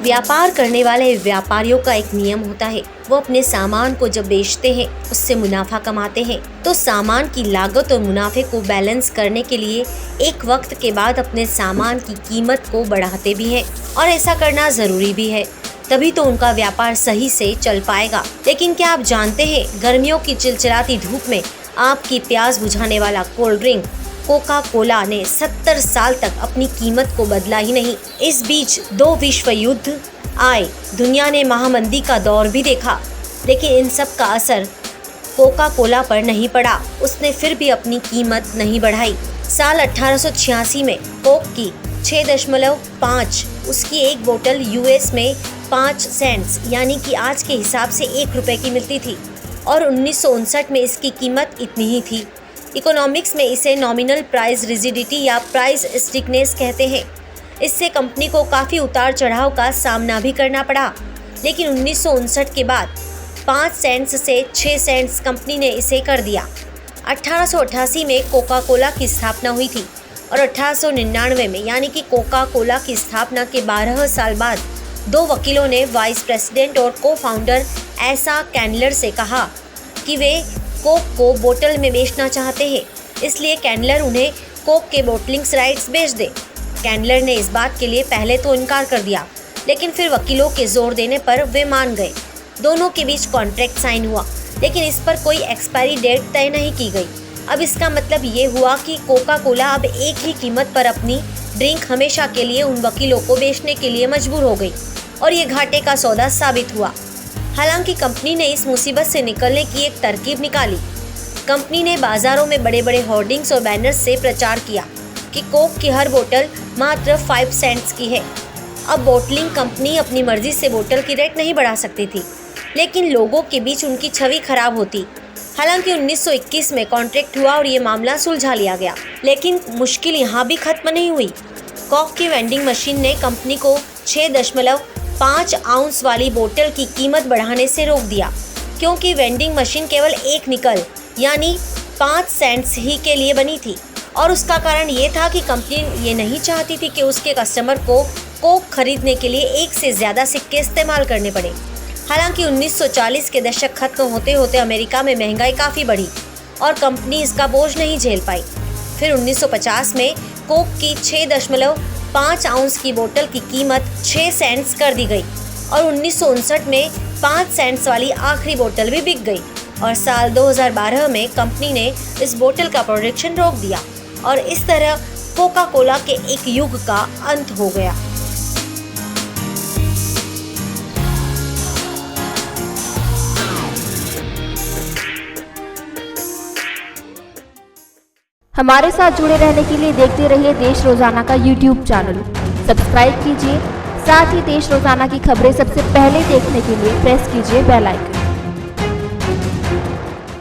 व्यापार करने वाले व्यापारियों का एक नियम होता है, वो अपने सामान को जब बेचते हैं उससे मुनाफा कमाते हैं, तो सामान की लागत और मुनाफे को बैलेंस करने के लिए एक वक्त के बाद अपने सामान की कीमत को बढ़ाते भी हैं और ऐसा करना जरूरी भी है, तभी तो उनका व्यापार सही से चल पाएगा। लेकिन क्या आप जानते हैं, गर्मियों की चिलचिलाती धूप में आपकी प्यास बुझाने वाला कोल्ड ड्रिंक कोका कोला ने 70 साल तक अपनी कीमत को बदला ही नहीं। इस बीच 2 विश्व युद्ध आए, दुनिया ने महामंदी का दौर भी देखा, लेकिन इन सब का असर कोका कोला पर नहीं पड़ा। उसने फिर भी अपनी कीमत नहीं बढ़ाई। साल 1886 में कोक की 6.5 उसकी एक बोतल यूएस में 5 सेंट्स यानी कि आज के हिसाब से 1 रुपए की मिलती थी और 1959 में इसकी कीमत इतनी ही थी। इकोनॉमिक्स में इसे नॉमिनल प्राइस रिजिडिटी या प्राइस स्टिकनेस कहते हैं। इससे कंपनी को काफ़ी उतार चढ़ाव का सामना भी करना पड़ा, लेकिन 1959 के बाद 5 सेंट्स से 6 सेंट्स कंपनी ने इसे कर दिया। 1888 में कोका कोला की स्थापना हुई थी और 1899 में यानी कि कोका कोला की स्थापना के 12 साल बाद 2 वकीलों ने वाइस प्रेसिडेंट और को फाउंडर एसा कैंडलर से कहा कि वे कोक को बोतल में बेचना चाहते हैं, इसलिए कैंडलर उन्हें कोक के बोटलिंग्स राइट्स बेच दे। कैंडलर ने इस बात के लिए पहले तो इनकार कर दिया, लेकिन फिर वकीलों के जोर देने पर वे मान गए। दोनों के बीच कॉन्ट्रैक्ट साइन हुआ, लेकिन इस पर कोई एक्सपायरी डेट तय नहीं की गई। अब इसका मतलब ये हुआ कि कोका कोला अब एक ही कीमत पर अपनी ड्रिंक हमेशा के लिए उन वकीलों को बेचने के लिए मजबूर हो गई और ये घाटे का सौदा साबित हुआ। हालांकि कंपनी ने इस मुसीबत से निकलने की एक तरकीब निकाली। कंपनी ने बाजारों में बड़े बड़े होर्डिंग्स और बैनर्स से प्रचार किया कि कोक की हर बोतल मात्र 5 सेंट्स की है। अब बोटलिंग कंपनी अपनी मर्जी से बोतल की रेट नहीं बढ़ा सकती थी, लेकिन लोगों के बीच उनकी छवि खराब होती। हालांकि 1921 में कॉन्ट्रैक्ट हुआ और ये मामला सुलझा लिया गया, लेकिन मुश्किल यहाँ भी खत्म नहीं हुई। कोक की वेंडिंग मशीन ने कंपनी को 6.5 आउंस वाली बोतल की कीमत बढ़ाने से रोक दिया, क्योंकि वेंडिंग मशीन केवल एक निकल यानी 5 सेंट्स ही के लिए बनी थी और उसका कारण ये था कि कंपनी ये नहीं चाहती थी कि उसके कस्टमर को कोक खरीदने के लिए एक से ज़्यादा सिक्के इस्तेमाल करने पड़े। हालांकि 1940 के दशक खत्म होते होते अमेरिका में महंगाई काफ़ी बढ़ी और कंपनी इसका बोझ नहीं झेल पाई। फिर 1950 में कोक की 6.5 आउंस की बोतल की कीमत 6 सेंट्स कर दी गई और 1959 में 5 सेंट्स वाली आखिरी बोतल भी बिक गई और साल 2012 में कंपनी ने इस बोतल का प्रोडक्शन रोक दिया और इस तरह कोका कोला के एक युग का अंत हो गया। हमारे साथ जुड़े रहने के लिए देखते रहिए देश रोजाना का YouTube चैनल। सब्सक्राइब कीजिए, साथ ही देश रोजाना की खबरें सबसे पहले देखने के लिए प्रेस कीजिए बेल आइकन।